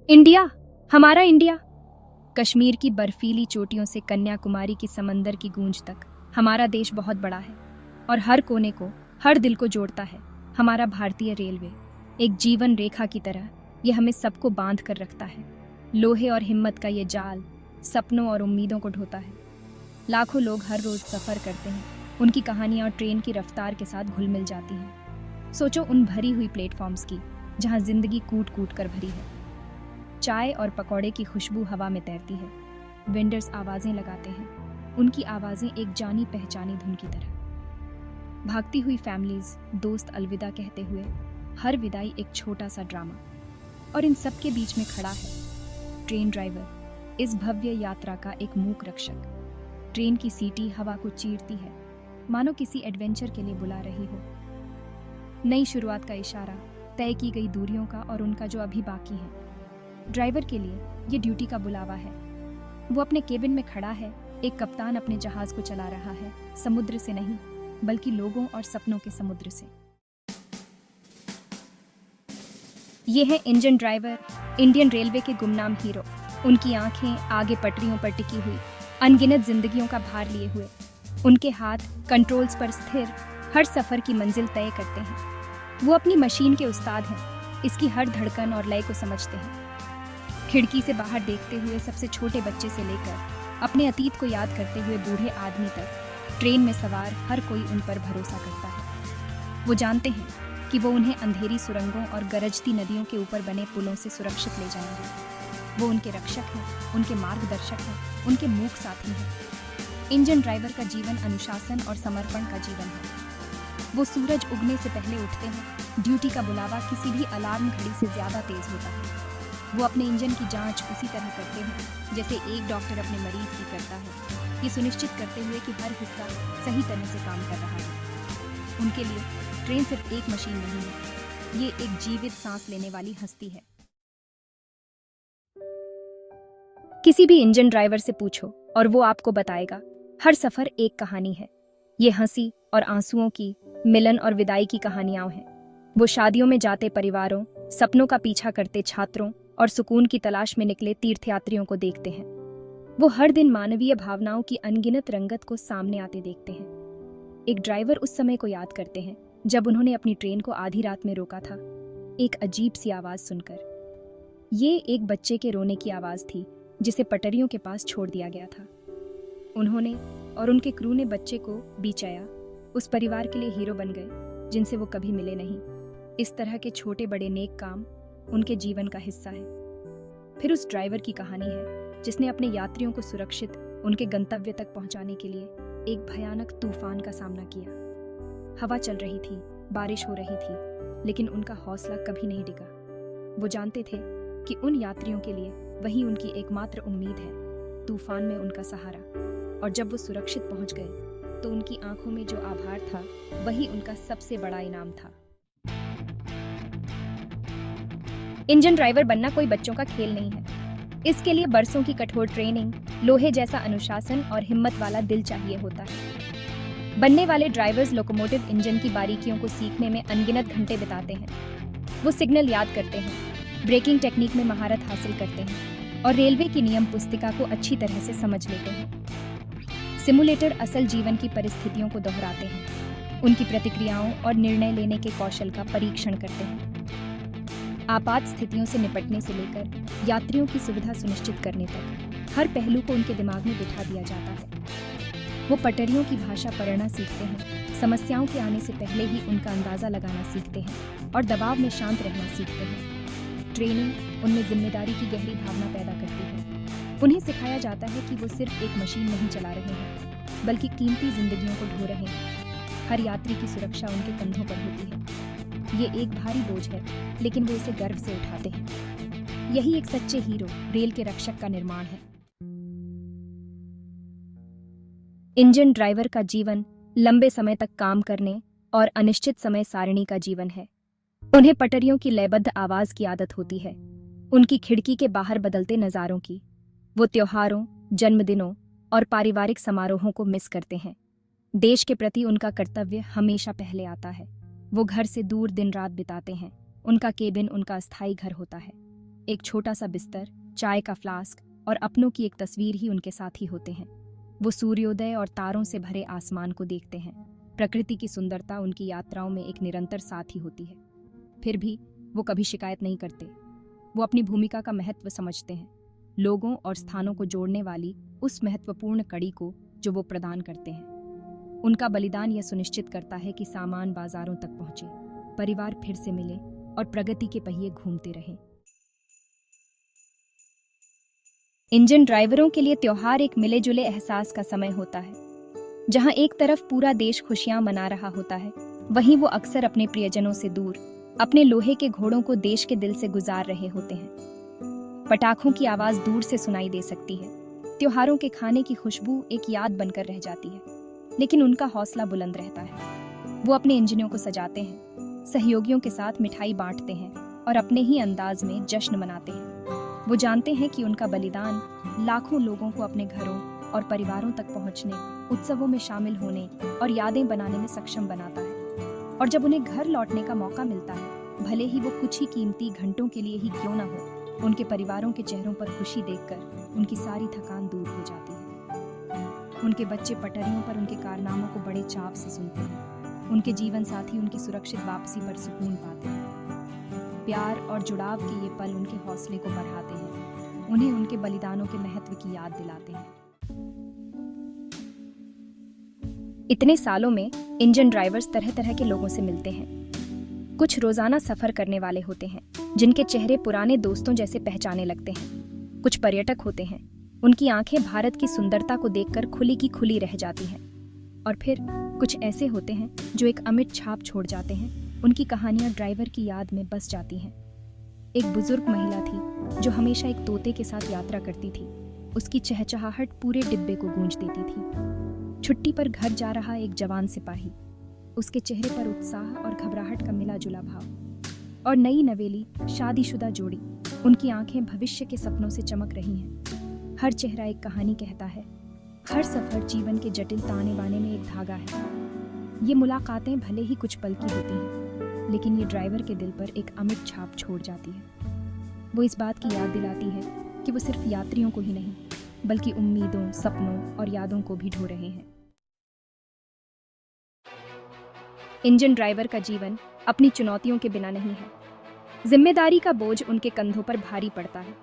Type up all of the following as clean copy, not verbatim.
India, हमारा India. Kashmir की बर्फीली चोटियों से कन्याकुमारी की समंदर की गूंज तक हमारा देश बहुत बड़ा है और हर कोने को, हर दिल को जोड़ता है। हमारा भारतीय रेलवे एक जीवन रेखा की तरह ये हमें सबको बांध कर रखता है। लोहे और हिम्मत का ये जाल सपनों और उम्मीदों को ढोता है। लाखों लोग हर रोज सफर करते हैं, उनकी कहानियां ट्रेन की रफ्तार के साथ घुल मिल जाती हैं। सोचो उन भरी हुई प्लेटफॉर्म्स की जहां जिंदगी कूट कूट कर भरी है। चाय और पकौड़े की खुशबू हवा में तैरती है। वेंडर्स आवाजें लगाते हैं, उनकी आवाजें एक जानी पहचानी धुन की तरह। भागती हुई फैमिलीज, दोस्त अलविदा कहते हुए, हर विदाई एक छोटा सा ड्रामा। और इन सब के बीच में खड़ा है ट्रेन ड्राइवर, इस भव्य यात्रा का एक मूक रक्षक। ट्रेन की सीटी हवा को चीरती है, मानो किसी एडवेंचर के लिए बुला रही हो। नई शुरुआत का इशारा, तय की गई दूरियों का और उनका जो अभी बाकी है। ड्राइवर के लिए ये ड्यूटी का बुलावा है। वो अपने केबिन में खड़ा है, एक कप्तान अपने जहाज को चला रहा है, समुद्र से नहीं बल्कि लोगों और सपनों के समुद्र से। ये है इंजन ड्राइवर, इंडियन रेलवे के गुमनाम हीरो। उनकी आंखें आगे पटरियों पर टिकी हुई, अनगिनत जिंदगियों का भार लिए हुए। उनके हाथ कंट्रोल्स पर स्थिर, हर सफर की मंजिल तय करते हैं। वो अपनी मशीन के उस्ताद हैं, इसकी हर धड़कन और लय को समझते हैं। खिड़की से बाहर देखते हुए सबसे छोटे बच्चे से लेकर अपने अतीत को याद करते हुए बूढ़े आदमी तक, ट्रेन में सवार हर कोई उन पर भरोसा करता है। वो जानते हैं कि वो उन्हें अंधेरी सुरंगों और गरजती नदियों के ऊपर बने पुलों से सुरक्षित ले जाएंगे। वो उनके रक्षक हैं, उनके मार्गदर्शक हैं, उनके मूक साथी हैं। इंजन ड्राइवर का जीवन अनुशासन और समर्पण का जीवन है। वो सूरज उगने से पहले उठते हैं, ड्यूटी का बुलावा किसी भी अलार्म घड़ी से ज्यादा तेज होता है। वो अपने इंजन की जांच उसी तरह करते हैं जैसे एक डॉक्टर अपने मरीज की करता है, ये सुनिश्चित करते हुए कि हर हिस्सा सही तरह से काम कर रहा है। उनके लिए ट्रेन सिर्फ एक मशीन नहीं है, ये एक जीवित सांस लेने वाली हस्ती है। किसी भी इंजन ड्राइवर से पूछो और वो आपको बताएगा, हर सफर एक कहानी है। ये हंसी और आंसुओं की, मिलन और विदाई की कहानियां हैं। वो शादियों में जाते परिवारों, सपनों का पीछा करते छात्रों और सुकून की तलाश में निकले तीर्थयात्रियों को देखते हैं। वो हर दिन मानवीय भावनाओं की अनगिनत रंगत को सामने आते देखते हैं। एक ड्राइवर उस समय को याद करते हैं जब उन्होंने अपनी ट्रेन को आधी रात में रोका था, एक अजीब सी आवाज सुनकर। ये एक बच्चे के रोने की आवाज थी जिसे पटरियों के पास छोड़ दिया गया था। उन्होंने और उनके क्रू ने बच्चे को बिचाया, उस परिवार के लिए हीरो बन गए जिनसे वो कभी मिले नहीं। इस तरह के छोटे बड़े नेक काम उनके जीवन का हिस्सा है। फिर उस ड्राइवर की कहानी है जिसने अपने यात्रियों को सुरक्षित उनके गंतव्य तक पहुंचाने के लिए एक भयानक तूफान का सामना किया। हवा चल रही थी, बारिश हो रही थी, लेकिन उनका हौसला कभी नहीं डिगा। वो जानते थे कि उन यात्रियों के लिए वही उनकी एकमात्र उम्मीद है, तूफान में उनका सहारा। और जब वो सुरक्षित पहुंच गए तो उनकी आंखों में जो आभार था वही उनका सबसे बड़ा इनाम था। इंजन ड्राइवर बनना कोई बच्चों का खेल नहीं है। इसके लिए बरसों की कठोर ट्रेनिंग, लोहे जैसा अनुशासन और हिम्मत वाला दिल चाहिए होता है। बनने वाले ड्राइवर्स लोकोमोटिव इंजन की बारीकियों को सीखने में अनगिनत घंटे बिताते हैं। वो सिग्नल याद करते हैं, ब्रेकिंग टेक्निक में महारत हासिल करते हैं और रेलवे की नियम पुस्तिका को अच्छी तरह से समझ लेते हैं। सिमुलेटर असल जीवन की परिस्थितियों को दोहराते हैं, उनकी प्रतिक्रियाओं और निर्णय लेने के कौशल का परीक्षण करते हैं। आपात स्थितियों से निपटने से लेकर यात्रियों की सुविधा सुनिश्चित करने तक हर पहलू को उनके दिमाग में बिठा दिया जाता है। वो पटरियों की भाषा पढ़ना सीखते हैं, समस्याओं के आने से पहले ही उनका अंदाजा लगाना सीखते हैं और दबाव में शांत रहना सीखते हैं। ट्रेनिंग उनमें जिम्मेदारी की गहरी भावना पैदा करती है। उन्हें सिखाया जाता है कि वो सिर्फ एक मशीन नहीं चला रहे हैं, बल्कि कीमती जिंदगियों को ढो रहे हैं। हर यात्री की सुरक्षा उनके कंधों पर होती है। ये एक भारी बोझ है, लेकिन वो इसे गर्व से उठाते हैं। यही एक सच्चे हीरो, रेल के रक्षक का निर्माण है। इंजन ड्राइवर का जीवन लंबे समय तक काम करने और अनिश्चित समय सारणी का जीवन है। उन्हें पटरियों की लयबद्ध आवाज की आदत होती है, उनकी खिड़की के बाहर बदलते नजारों की। वो त्योहारों, जन्मदिनों और पारिवारिक समारोहों को मिस करते हैं। देश के प्रति उनका कर्तव्य हमेशा पहले आता है। वो घर से दूर दिन रात बिताते हैं, उनका केबिन उनका अस्थायी घर होता है। एक छोटा सा बिस्तर, चाय का फ्लास्क और अपनों की एक तस्वीर ही उनके साथी होते हैं। वो सूर्योदय और तारों से भरे आसमान को देखते हैं। प्रकृति की सुंदरता उनकी यात्राओं में एक निरंतर साथी होती है। फिर भी वो कभी शिकायत नहीं करते। वो अपनी भूमिका का महत्व समझते हैं, लोगों और स्थानों को जोड़ने वाली उस महत्वपूर्ण कड़ी को जो वो प्रदान करते हैं। उनका बलिदान यह सुनिश्चित करता है कि सामान बाजारों तक पहुंचे, परिवार फिर से मिले और प्रगति के पहिए घूमते रहें। इंजन ड्राइवरों के लिए त्योहार एक मिले जुले एहसास का समय होता है। जहां एक तरफ पूरा देश खुशियां मना रहा होता है, वहीं वो अक्सर अपने प्रियजनों से दूर अपने लोहे के घोड़ों को देश के दिल से गुजार रहे होते हैं। पटाखों की आवाज दूर से सुनाई दे सकती है, त्योहारों के खाने की खुशबू एक याद बनकर रह जाती है, लेकिन उनका हौसला बुलंद रहता है। वो अपने इंजनों को सजाते हैं, सहयोगियों के साथ मिठाई बांटते हैं और अपने ही अंदाज में जश्न मनाते हैं। वो जानते हैं कि उनका बलिदान लाखों लोगों को अपने घरों और परिवारों तक पहुंचने, उत्सवों में शामिल होने और यादें बनाने में सक्षम बनाता है। और जब उन्हें घर लौटने का मौका मिलता है, भले ही वो कुछ ही कीमती घंटों के लिए ही क्यों ना हो, उनके परिवारों के चेहरों पर खुशी देखकर उनकी सारी थकान दूर हो जाती है। उनके बच्चे पटरियों पर उनके कारनामों को बड़े चाव से सुनते हैं। उनके जीवन साथी उनकी सुरक्षित वापसी पर सुकून पाते हैं। प्यार और जुड़ाव के ये पल उनके हौसले को बढ़ाते हैं, उन्हें उनके बलिदानों के महत्व की याद दिलाते हैं। इतने सालों में इंजन ड्राइवर्स तरह तरह के लोगों से मिलते हैं। कुछ रोजाना सफर करने वाले होते हैं, जिनके चेहरे पुराने दोस्तों जैसे पहचाने लगते हैं। कुछ पर्यटक होते हैं, उनकी आंखें भारत की सुंदरता को देखकर खुली की खुली रह जाती हैं। और फिर कुछ ऐसे होते हैं जो एक अमिट छाप छोड़ जाते हैं। उनकी कहानियां ड्राइवर की याद में बस जाती हैं। एक बुजुर्ग महिला थी जो हमेशा एक तोते के साथ यात्रा करती थी। उसकी चहचहाहट पूरे डिब्बे को गूंज देती थी। छुट्टी पर घर जा रहा एक जवान सिपाही, उसके चेहरे पर उत्साह और घबराहट का मिला जुला भाव। और नई नवेली शादीशुदा जोड़ी, उनकी आंखें भविष्य के सपनों से चमक रही हैं। हर चेहरा एक कहानी कहता है, हर सफर जीवन के जटिल ताने बाने में एक धागा है। ये मुलाकातें भले ही कुछ पल की होती हैं, लेकिन ये ड्राइवर के दिल पर एक अमिट छाप छोड़ जाती है। वो इस बात की याद दिलाती है कि वो सिर्फ यात्रियों को ही नहीं, बल्कि उम्मीदों, सपनों और यादों को भी ढो रहे हैं। इंजन ड्राइवर का जीवन अपनी चुनौतियों के बिना नहीं है। जिम्मेदारी का बोझ उनके कंधों पर भारी पड़ता है।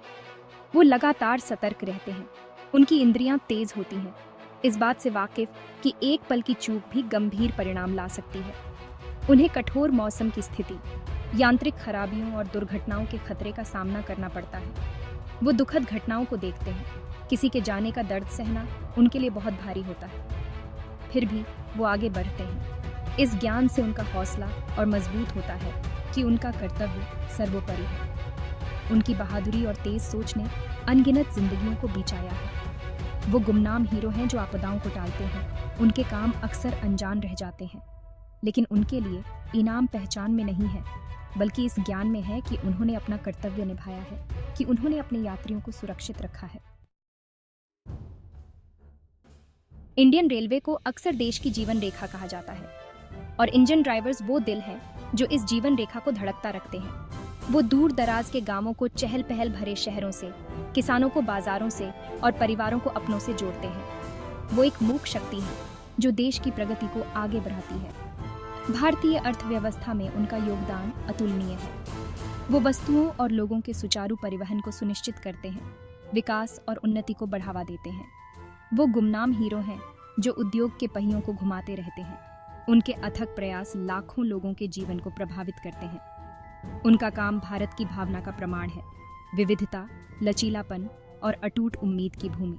वो लगातार सतर्क रहते हैं, उनकी इंद्रियां तेज होती हैं, इस बात से वाकिफ कि एक पल की चूक भी गंभीर परिणाम ला सकती है। उन्हें कठोर मौसम की स्थिति, यांत्रिक खराबियों और दुर्घटनाओं के खतरे का सामना करना पड़ता है। वो दुखद घटनाओं को देखते हैं, किसी के जाने का दर्द सहना उनके लिए बहुत भारी होता है। फिर भी वो आगे बढ़ते हैं। इस ज्ञान से उनका हौसला और मजबूत होता है कि उनका कर्तव्य सर्वोपरि है। उनकी बहादुरी और तेज सोच ने अनगिनत जिंदगियों को बचाया है। वो गुमनाम हीरो हैं जो आपदाओं को टालते हैं। उनके काम अक्सर अनजान रह जाते हैं, लेकिन उनके लिए इनाम पहचान में नहीं है, बल्कि इस ज्ञान में है कि उन्होंने अपना कर्तव्य निभाया है, कि उन्होंने अपने यात्रियों को सुरक्षित रखा है। इंडियन रेलवे को अक्सर देश की जीवन रेखा कहा जाता है, और इंजन ड्राइवर्स वो दिल हैं जो इस जीवन रेखा को धड़कता रखते हैं। वो दूर दराज के गांवों को चहल पहल भरे शहरों से, किसानों को बाजारों से और परिवारों को अपनों से जोड़ते हैं। वो एक मूक शक्ति है जो देश की प्रगति को आगे बढ़ाती है। भारतीय अर्थव्यवस्था में उनका योगदान अतुलनीय है। वो वस्तुओं और लोगों के सुचारू परिवहन को सुनिश्चित करते हैं, विकास और उन्नति को बढ़ावा देते हैं। वो गुमनाम हीरो हैं जो उद्योग के पहियों को घुमाते रहते हैं। उनके अथक प्रयास लाखों लोगों के जीवन को प्रभावित करते हैं। उनका काम भारत की भावना का प्रमाण है, विविधता, लचीलापन और अटूट उम्मीद की भूमि।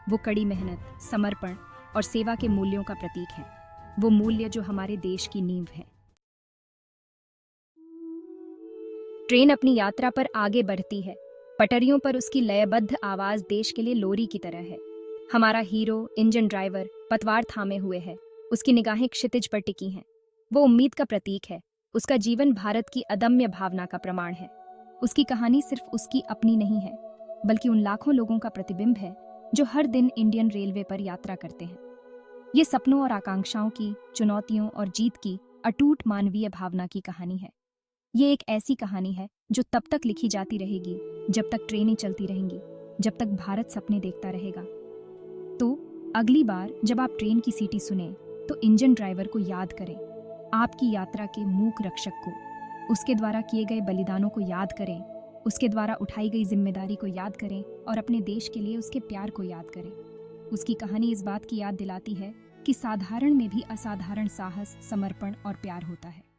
वो कड़ी मेहनत, समर्पण और सेवा के मूल्यों का प्रतीक है, वो मूल्य जो हमारे देश की नींव है। ट्रेन अपनी यात्रा पर आगे बढ़ती है। पटरियों पर उसकी लयबद्ध आवाज देश के लिए लोरी की तरह है। हमारा हीरो इंजन ड्राइवर पतवार थामे हुए है, उसकी निगाहें क्षितिज पर टिकी हैं। वो उम्मीद का प्रतीक है। उसका जीवन भारत की अदम्य भावना का प्रमाण है। उसकी कहानी सिर्फ उसकी अपनी नहीं है, बल्कि उन लाखों लोगों का प्रतिबिंब है जो हर दिन इंडियन रेलवे पर यात्रा करते हैं। ये सपनों और आकांक्षाओं की, चुनौतियों और जीत की अटूट मानवीय भावना की कहानी है। ये एक ऐसी कहानी है जो तब तक लिखी जाती रहेगी जब तक ट्रेनें चलती रहेंगी, जब तक भारत सपने देखता रहेगा। तो अगली बार जब आप ट्रेन की सीटी सुने तो इंजन ड्राइवर को याद करें, आपकी यात्रा के मूक रक्षक को, उसके द्वारा किए गए बलिदानों को याद करें, उसके द्वारा उठाई गई जिम्मेदारी को याद करें और अपने देश के लिए उसके प्यार को याद करें। उसकी कहानी इस बात की याद दिलाती है कि साधारण में भी असाधारण साहस, समर्पण और प्यार होता है।